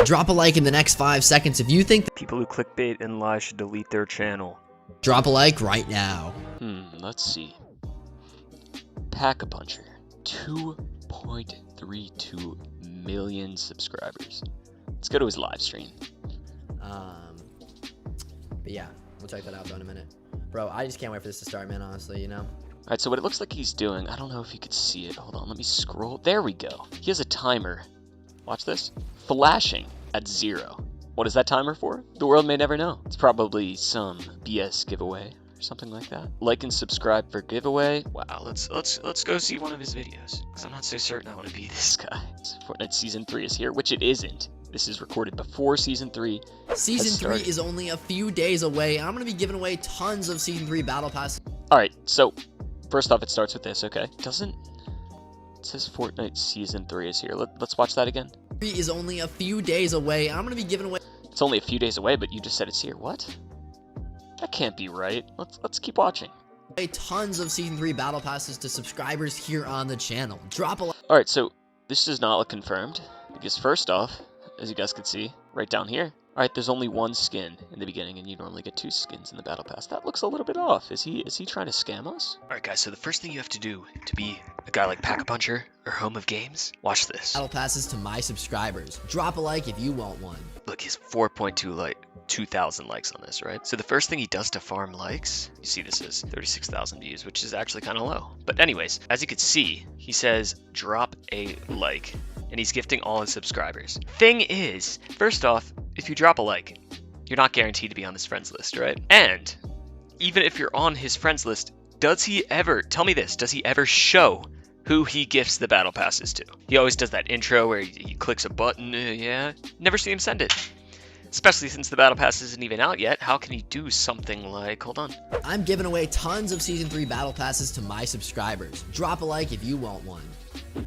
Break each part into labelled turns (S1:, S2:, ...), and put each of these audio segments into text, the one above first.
S1: Drop a like in the next 5 seconds if you think
S2: People who clickbait and lie should delete their channel.
S1: drop a like right now.
S2: Let's see. Pack-a-Puncher, 2.32 million subscribers. Let's go to his live stream.
S1: But yeah, we'll check that out though in a minute. Bro, I just can't wait for this to start, man, honestly, you know?
S2: Alright, so what it looks like he's doing, I don't know if you could see it. Hold on, let me scroll. There we go. He has a timer. Watch this. Flashing at 0. What is that timer for? The world may never know. It's probably some BS giveaway or something like that. Like and subscribe for giveaway. Wow, let's go see one of his videos. Because I'm not so certain I want to be this guy. Fortnite Season 3 is here, which it isn't. This is recorded before Season 3.
S1: Season 3 is only a few days away, and I'm going to be giving away tons of Season 3 Battle Pass.
S2: Alright, so first off, it starts with this, okay? It says Fortnite Season 3 is here. Let's watch that again.
S1: 3 is only a few days away, and I'm going to be giving away...
S2: It's only a few days away, but you just said it's here. What? That can't be right. Let's keep watching.
S1: Tons of Season 3 Battle Passes to subscribers here on the channel. Drop a like.
S2: Alright, so this does not look confirmed, because first off, as you guys can see, right down here, alright, there's only one skin in the beginning, and you normally get 2 skins in the Battle Pass. That looks a little bit off. Is he trying to scam us? Alright guys, so the first thing you have to do to be a guy like Pack-a-Puncher or Home of Games, watch this.
S1: Battle Passes to my subscribers. Drop a like if you want one.
S2: Look, he's 2,000 likes on this, right? So the first thing he does to farm likes, you see this is 36,000 views, which is actually kind of low. But anyways, as you can see, he says, drop a like, and he's gifting all his subscribers. Thing is, first off, if you drop a like, you're not guaranteed to be on his friends list, right? And even if you're on his friends list, does he ever, tell me this, does he ever show who he gifts the battle passes to? He always does that intro where he clicks a button, yeah. Never see him send it. Especially since the battle pass isn't even out yet, how can he do something like, hold on.
S1: I'm giving away tons of Season 3 Battle Passes to my subscribers. Drop a like if you want one.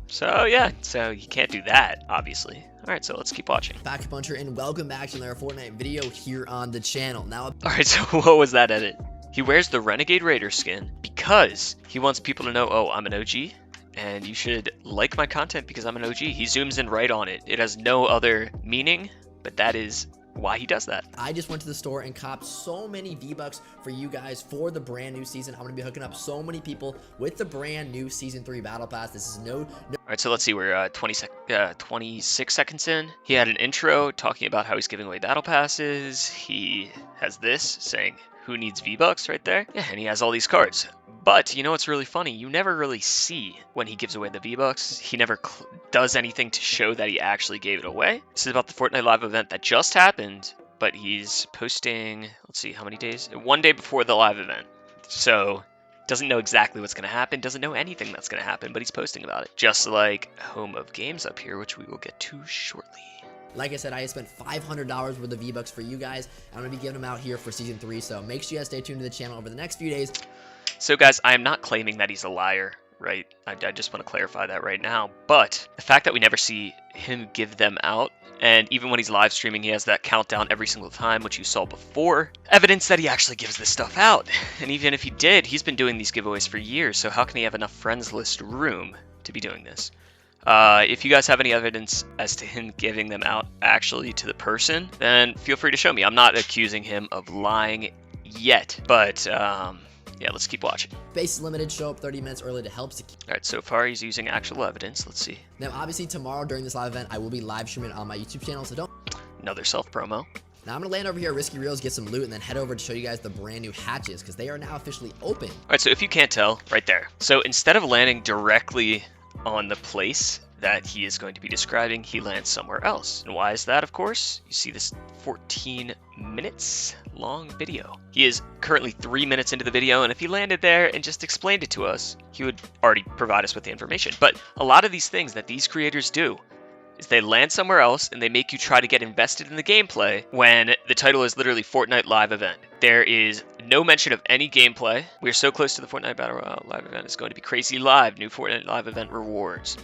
S2: So yeah, so you can't do that, obviously. Alright, so let's keep watching.
S1: Pack-a-Puncher, and welcome back to another Fortnite video here on the channel. Now,
S2: alright, so what was that edit? He wears the Renegade Raider skin because he wants people to know, oh, I'm an OG, and you should like my content because I'm an OG. He zooms in right on it. It has no other meaning, but that is why he does that.
S1: I just went to the store and copped so many V-Bucks for you guys for the brand new season. I'm going to be hooking up so many people with the brand new Season 3 Battle Pass. This is no...
S2: Alright, so let's see, we're 26 seconds in. He had an intro talking about how he's giving away Battle Passes. He has this saying, who needs V-Bucks right there? Yeah, and he has all these cards. But, you know what's really funny? You never really see when he gives away the V-Bucks. He never does anything to show that he actually gave it away. This is about the Fortnite live event that just happened, but he's posting, let's see, how many days? 1 day before the live event. So, doesn't know exactly what's going to happen, doesn't know anything that's going to happen, but he's posting about it. Just like Home of Games up here, which we will get to shortly.
S1: Like I said, I spent $500 worth of V-Bucks for you guys. I'm going to be giving them out here for Season 3, so make sure you guys stay tuned to the channel over the next few days.
S2: So guys, I am not claiming that he's a liar, right? I just want to clarify that right now. But the fact that we never see him give them out, and even when he's live streaming, he has that countdown every single time, which you saw before, evidence that he actually gives this stuff out. And even if he did, he's been doing these giveaways for years, so how can he have enough friends list room to be doing this? If you guys have any evidence as to him giving them out actually to the person, then feel free to show me. I'm not accusing him of lying yet, but yeah, let's keep watching.
S1: Space limited, show up 30 minutes early to help secure.
S2: Alright, so far he's using actual evidence. Let's see.
S1: Now, obviously, tomorrow during this live event, I will be live streaming on my YouTube channel, so don't...
S2: Another self-promo.
S1: Now, I'm going to land over here at Risky Reels, get some loot, and then head over to show you guys the brand new hatches, because they are now officially open.
S2: Alright, so if you can't tell, right there. So instead of landing directly on the place that he is going to be describing, he lands somewhere else. And why is that, of course? You see this 14 minutes long video. He is currently 3 minutes into the video, and if he landed there and just explained it to us, he would already provide us with the information. But a lot of these things that these creators do is they land somewhere else and they make you try to get invested in the gameplay when the title is literally Fortnite Live Event. There is no mention of any gameplay. We are so close to the Fortnite Battle Royale Live Event. It's going to be crazy live, new Fortnite Live Event rewards.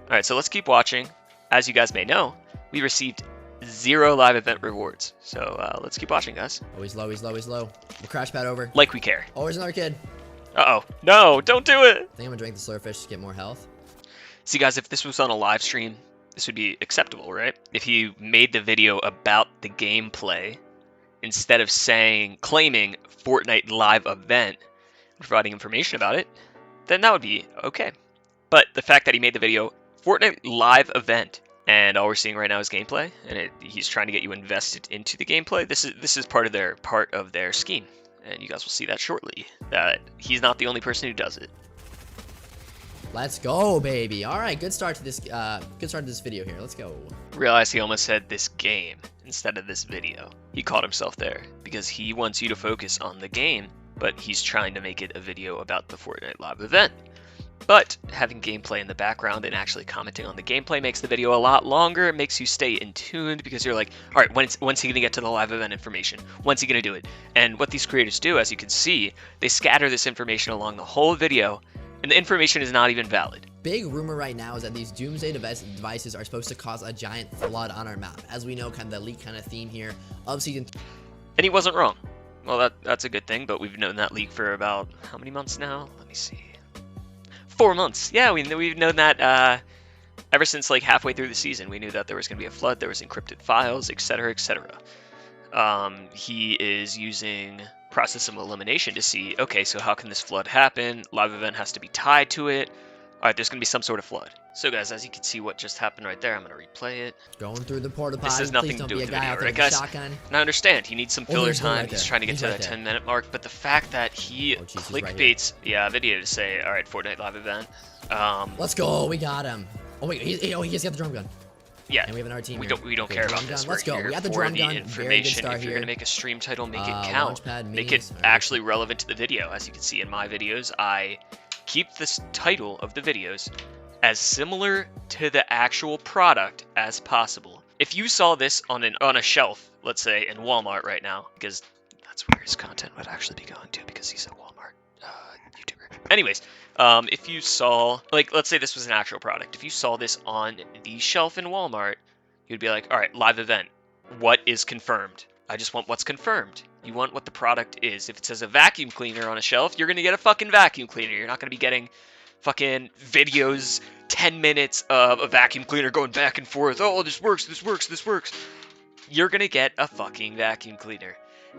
S2: Alright, so let's keep watching. As you guys may know, we received 0 live event rewards. So let's keep watching, guys.
S1: Oh, he's low, he's low, he's low. We'll crash pad over.
S2: Like we care.
S1: Oh, there's another kid.
S2: Uh-oh. No, don't do it!
S1: I think I'm gonna drink the slurfish to get more health.
S2: See, guys, if this was on a live stream, this would be acceptable, right? If he made the video about the gameplay instead of claiming Fortnite live event, providing information about it, then that would be okay. But the fact that he made the video Fortnite live event, and all we're seeing right now is gameplay, and he's trying to get you invested into the gameplay. This is part of their scheme, and you guys will see that shortly. That he's not the only person who does it.
S1: Let's go, baby. All right, good start to this. Good start to this video here. Let's go.
S2: Realize he almost said this game instead of this video. He caught himself there because he wants you to focus on the game, but he's trying to make it a video about the Fortnite live event. But having gameplay in the background and actually commenting on the gameplay makes the video a lot longer. It makes you stay in tuned because you're like, all right, when's he going to get to the live event information? When's he going to do it? And what these creators do, as you can see, they scatter this information along the whole video, and the information is not even valid.
S1: Big rumor right now is that these doomsday devices are supposed to cause a giant flood on our map. As we know, kind of the leak kind of theme here of season.
S2: And he wasn't wrong. Well, that's a good thing, but we've known that leak for about how many months now? Let me see. 4 months. Yeah, we've known that ever since like halfway through the season. We knew that there was going to be a flood, there was encrypted files, etc., etc. He is using process of elimination to see, okay, so how can this flood happen? Live event has to be tied to it. All right, there's going to be some sort of flood. So guys, as you can see what just happened right there, I'm going to replay it.
S1: Going through the porta potty.
S2: This has nothing to do with the video, right guys? And I understand, he needs some filler time. Right, he's trying to get to that 10-minute mark, but the fact that he clickbaits video to say, all right, Fortnite live event.
S1: Let's go, we got him. Oh wait, he just got the drum gun.
S2: Yeah,
S1: and we have another team.
S2: We don't care about this.
S1: Let's go. We have the drum gun. Very good start
S2: if you're
S1: here.
S2: gonna make a stream title, make it count. Make it actually relevant to the video. As you can see in my videos, I keep this title of the videos as similar to the actual product as possible. If you saw this on a shelf, let's say in Walmart right now, because that's where his content would actually be going to, because he's a Walmart YouTuber. Anyways, if you saw, like, let's say this was an actual product. If you saw this on the shelf in Walmart, you'd be like, all right, live event. What is confirmed? I just want what's confirmed. You want what the product is. If it says a vacuum cleaner on a shelf, you're going to get a fucking vacuum cleaner. You're not going to be getting fucking videos, 10 minutes of a vacuum cleaner going back and forth. Oh, this works, this works, this works. You're going to get a fucking vacuum cleaner.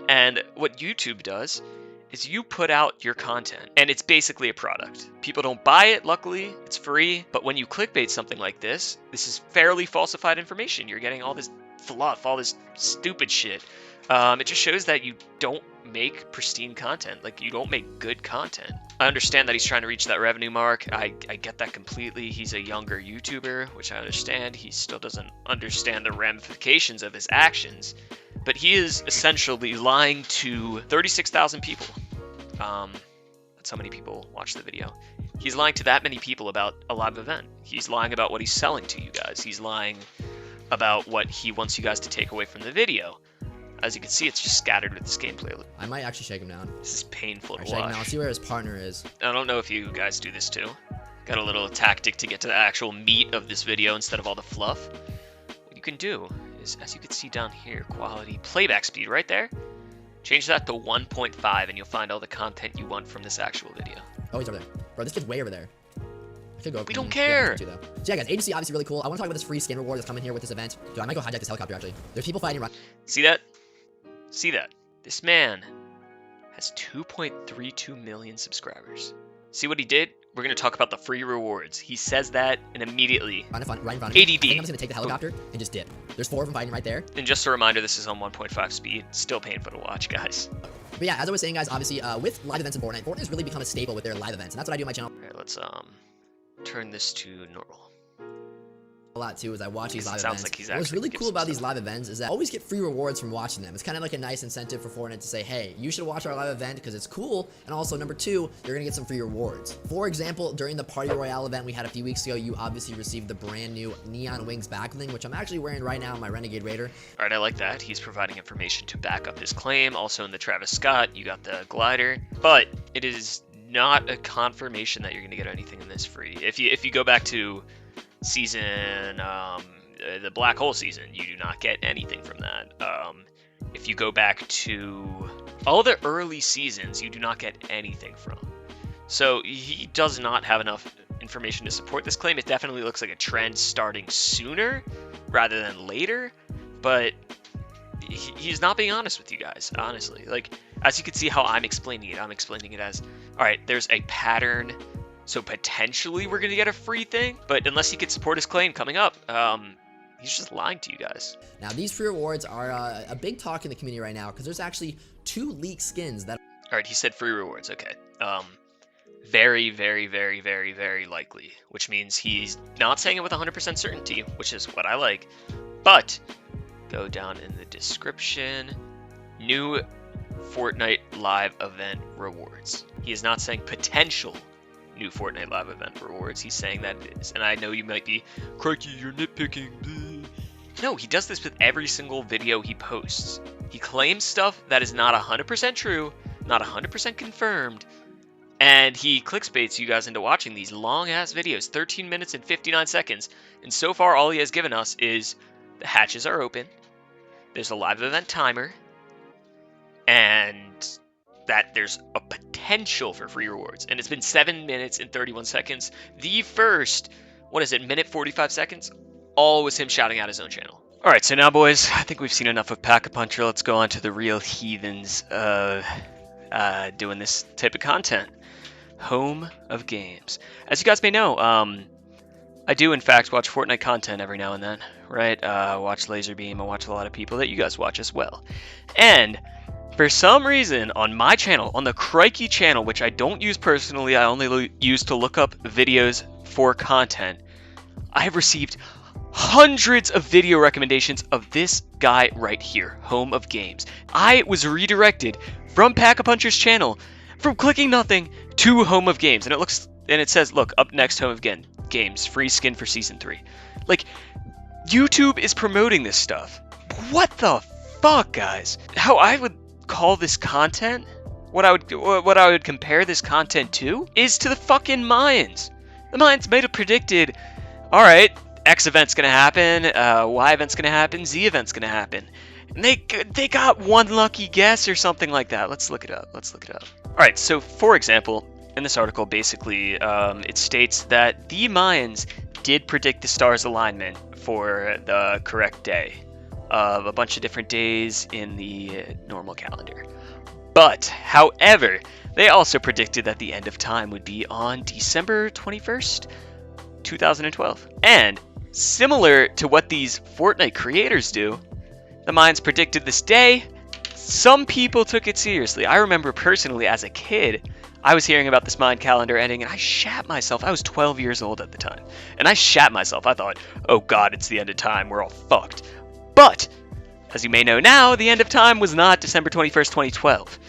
S2: And what YouTube does is you put out your content, and it's basically a product. People don't buy it, luckily, it's free, but when you clickbait something like this is fairly falsified information. You're getting all this fluff, all this stupid shit. It just shows that you don't make pristine content, like you don't make good content. I understand that he's trying to reach that revenue mark. I get that completely. He's a younger YouTuber, which I understand. He still doesn't understand the ramifications of his actions, but he is essentially lying to 36,000 people. That's how many people watch the video. He's lying to that many people about a live event. He's lying about what he's selling to you guys. He's lying about what he wants you guys to take away from the video. As you can see, it's just scattered with this gameplay.
S1: I might actually shake him down.
S2: This is painful to watch.
S1: Shake him down. I'll see where his partner is.
S2: I don't know if you guys do this too. Got a little tactic to get to the actual meat of this video instead of all the fluff. What you can do is, as you can see down here, quality playback speed right there. Change that to 1.5 and you'll find all the content you want from this actual video.
S1: Oh, he's over there. Bro, this kid's way over there. I could go over.
S2: We don't care.
S1: So yeah, guys, agency obviously really cool. I want to talk about this free skin reward that's coming here with this event. Dude, I might go hijack this helicopter actually. There's people fighting right.
S2: See that? See that? This man has 2.32 million subscribers. See what he did? We're going to talk about the free rewards. He says that, and immediately,
S1: right in front of me.
S2: ADD.
S1: I think I'm just going to take the helicopter and just dip. There's 4 of them fighting right there.
S2: And just a reminder, this is on 1.5 speed. Still painful to watch, guys.
S1: But yeah, as I was saying, guys, obviously, with live events in Fortnite has really become a staple with their live events, and that's what I do on my channel.
S2: Alright, let's turn this to normal.
S1: A lot too as I watch these live
S2: events.
S1: Like
S2: he's
S1: what's really cool about these live events is that I always get free rewards from watching them. It's kind of like a nice incentive for Fortnite to say, hey, you should watch our live event because it's cool, and also number 2, you're gonna get some free rewards. For example, during the Party Royale event we had a few weeks ago, you obviously received the brand new Neon Wings back bling, which I'm actually wearing right now on my Renegade Raider.
S2: Alright, I like that. He's providing information to back up his claim. Also in the Travis Scott, you got the glider, but it is not a confirmation that you're gonna get anything in this free. If you go back to season the black hole season, you do not get anything from that. If you go back to all the early seasons, you do not get anything from. So he does not have enough information to support this claim. It definitely looks like a trend starting sooner rather than later, but he's not being honest with you guys, honestly. Like, as you can see how I'm explaining it as, all right, there's a pattern, so potentially we're gonna get a free thing, but unless he could support his claim coming up, he's just lying to you guys.
S1: Now, these free rewards are a big talk in the community right now because there's actually 2 leaked skins that.
S2: All right, he said free rewards. Okay. Very, very, very, very, very likely, which means he's not saying it with 100% certainty, which is what I like. But go down in the description. New Fortnite live event rewards. He is not saying potential new Fortnite live event rewards. He's saying that it is. And I know you might be, Krykee, you're nitpicking. Bleh. No, he does this with every single video he posts. He claims stuff that is not 100% true, not 100% confirmed, and he clickbaits you guys into watching these long-ass videos, 13 minutes and 59 seconds, and so far all he has given us is the hatches are open, there's a live event timer, and that there's a potential for free rewards, and it's been 7 minutes and 31 seconds. The first, minute 45 seconds, all was him shouting out his own channel. Alright, so now boys, I think we've seen enough of Pack-a-Puncher. Let's go on to the real heathens doing this type of content. Home of Games. As you guys may know, I do in fact watch Fortnite content every now and then, right? Watch Laserbeam, I watch a lot of people that you guys watch as well. And for some reason, on my channel, on the Krykee channel, which I don't use personally, I only use to look up videos for content, I have received hundreds of video recommendations of this guy right here, Home of Games. I was redirected from Pack-a-Puncher's channel from clicking nothing to Home of Games, and it says, look, up next, Home of Games, free skin for season 3. Like, YouTube is promoting this stuff. What the fuck, guys? How I would call this content, what I would compare this content to, is to the fucking Mayans. The Mayans might have predicted, all right, X event's gonna happen, Y event's gonna happen, Z event's gonna happen. And they got one lucky guess or something like that. Let's look it up. All right, so for example, in this article, basically, it states that the Mayans did predict the stars' alignment for the correct day of a bunch of different days in the normal calendar. But, however, they also predicted that the end of time would be on December 21st, 2012. And similar to what these Fortnite creators do, the Mayans predicted this day. Some people took it seriously. I remember personally as a kid, I was hearing about this Mayan calendar ending and I shat myself. I was 12 years old at the time. And I shat myself. I thought, oh god, it's the end of time. We're all fucked. But, as you may know now, the end of time was not December 21st, 2012.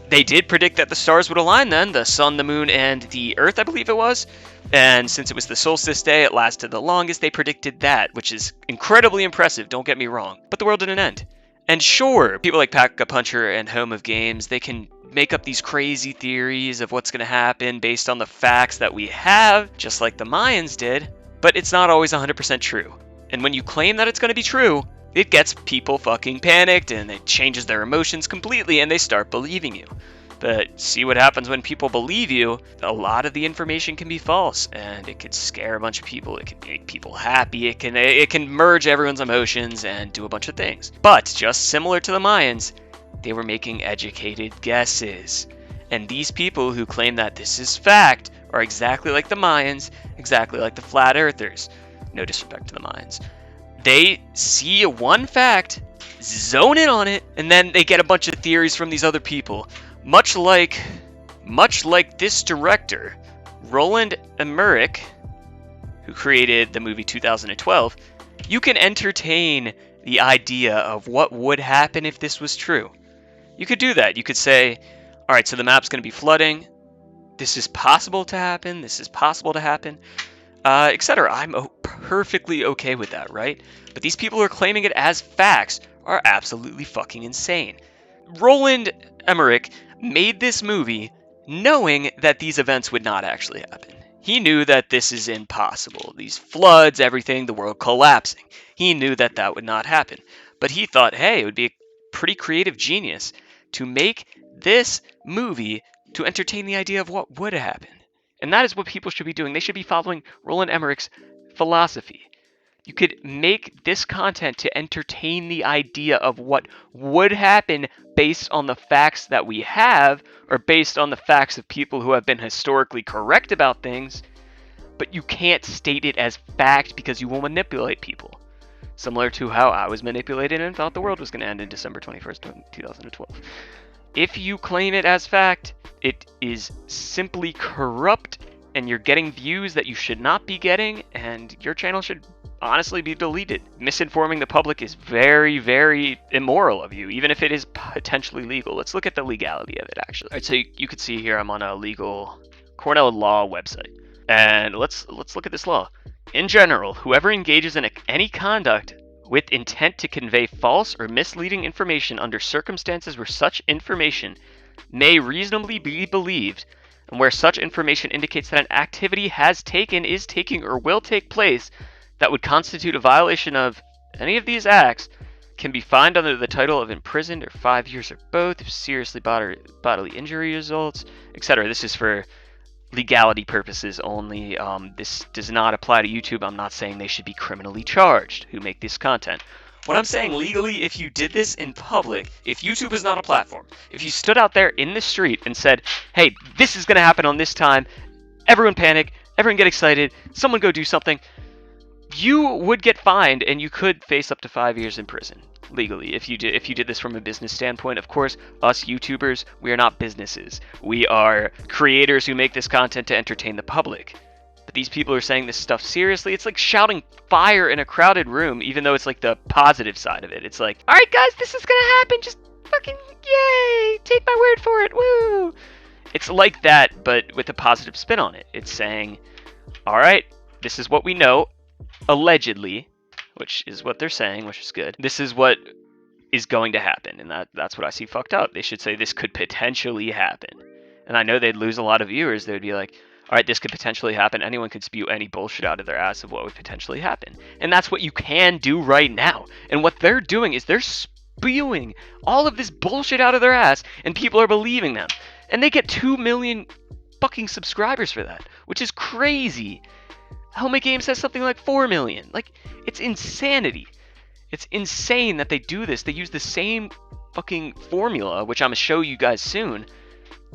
S2: They did predict that the stars would align then, the sun, the moon, and the earth, I believe it was. And since it was the solstice day, it lasted the longest, they predicted that, which is incredibly impressive, don't get me wrong. But the world didn't end. And sure, people like Pack-a-Puncher and Home of Games, they can make up these crazy theories of what's going to happen based on the facts that we have, just like the Mayans did, but it's not always 100% true. And when you claim that it's going to be true, it gets people fucking panicked and it changes their emotions completely and they start believing you. But see what happens when people believe you, a lot of the information can be false and it could scare a bunch of people, it can make people happy, it can merge everyone's emotions and do a bunch of things. But just similar to the Mayans, they were making educated guesses. And these people who claim that this is fact are exactly like the Mayans, exactly like the flat earthers. No disrespect to the Mayans. They see one fact, zone in on it, and then they get a bunch of theories from these other people. Much like this director, Roland Emmerich, who created the movie 2012, you can entertain the idea of what would happen if this was true. You could do that. You could say, all right, so the map's going to be flooding. This is possible to happen. This is possible to happen, etc. I'm perfectly okay with that, right? But these people who are claiming it as facts are absolutely fucking insane. Roland Emmerich made this movie knowing that these events would not actually happen. He knew that this is impossible. These floods, everything, the world collapsing. He knew that that would not happen. But he thought, hey, it would be a pretty creative genius to make this movie to entertain the idea of what would happen. And that is what people should be doing. They should be following Roland Emmerich's philosophy. You could make this content to entertain the idea of what would happen based on the facts that we have, or based on the facts of people who have been historically correct about things, but you can't state it as fact because you will manipulate people. Similar to how I was manipulated and thought the world was going to end in December 21st, 2012. If you claim it as fact, it is simply corrupt, and you're getting views that you should not be getting, and your channel should honestly be deleted. Misinforming the public is very, very immoral of you, even if it is potentially legal. Let's look at the legality of it, actually. All right, so you can see here I'm on a legal Cornell law website. And let's look at this law. In general, whoever engages in any conduct with intent to convey false or misleading information under circumstances where such information may reasonably be believed, and where such information indicates that an activity has taken, is taking, or will take place that would constitute a violation of any of these acts, can be fined under the title of imprisoned or 5 years or both if seriously bodily injury results, etc. This is for legality purposes only. This does not apply to YouTube. I'm not saying they should be criminally charged who make this content. What I'm saying legally, if you did this in public, if YouTube is not a platform, if you stood out there in the street and said, hey, this is going to happen on this time, everyone panic, everyone get excited, someone go do something, you would get fined and you could face up to 5 years in prison legally if you did this from a business standpoint. Of course, us YouTubers, we are not businesses. We are creators who make this content to entertain the public. But these people are saying this stuff seriously. It's like shouting fire in a crowded room, even though it's like the positive side of it. It's like, all right, guys, this is gonna happen. Just fucking yay! Take my word for it. Woo! It's like that, but with a positive spin on it. It's saying, all right, this is what we know. Allegedly, which is what they're saying, which is good. This is what is going to happen, and that's what I see fucked up. They should say this could potentially happen. And I know they'd lose a lot of viewers. They would be like, all right, this could potentially happen. Anyone could spew any bullshit out of their ass of what would potentially happen. And that's what you can do right now. And what they're doing is they're spewing all of this bullshit out of their ass, and people are believing them. And they get 2 million fucking subscribers for that, which is crazy. Helmet Games has something like 4 million. Like, it's insanity. It's insane that they do this. They use the same fucking formula, which I'm gonna show you guys soon,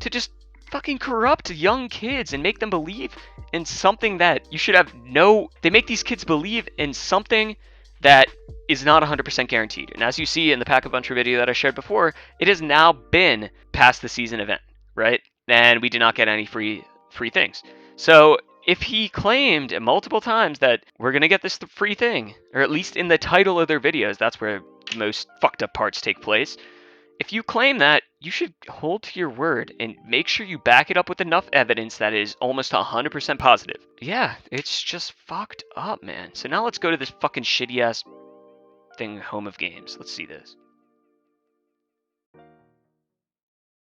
S2: to just fucking corrupt young kids and make them believe in something that you should have no... They make these kids believe in something that is not 100% guaranteed. And as you see in the Pack-a-Puncher video that I shared before, it has now been past the season event, right? And we did not get any free things. So if he claimed multiple times that we're going to get this free thing, or at least in the title of their videos, that's where the most fucked up parts take place. If you claim that, you should hold to your word and make sure you back it up with enough evidence that is almost 100% positive. Yeah, it's just fucked up, man. So now let's go to this fucking shitty ass thing, Home of Games. Let's see this.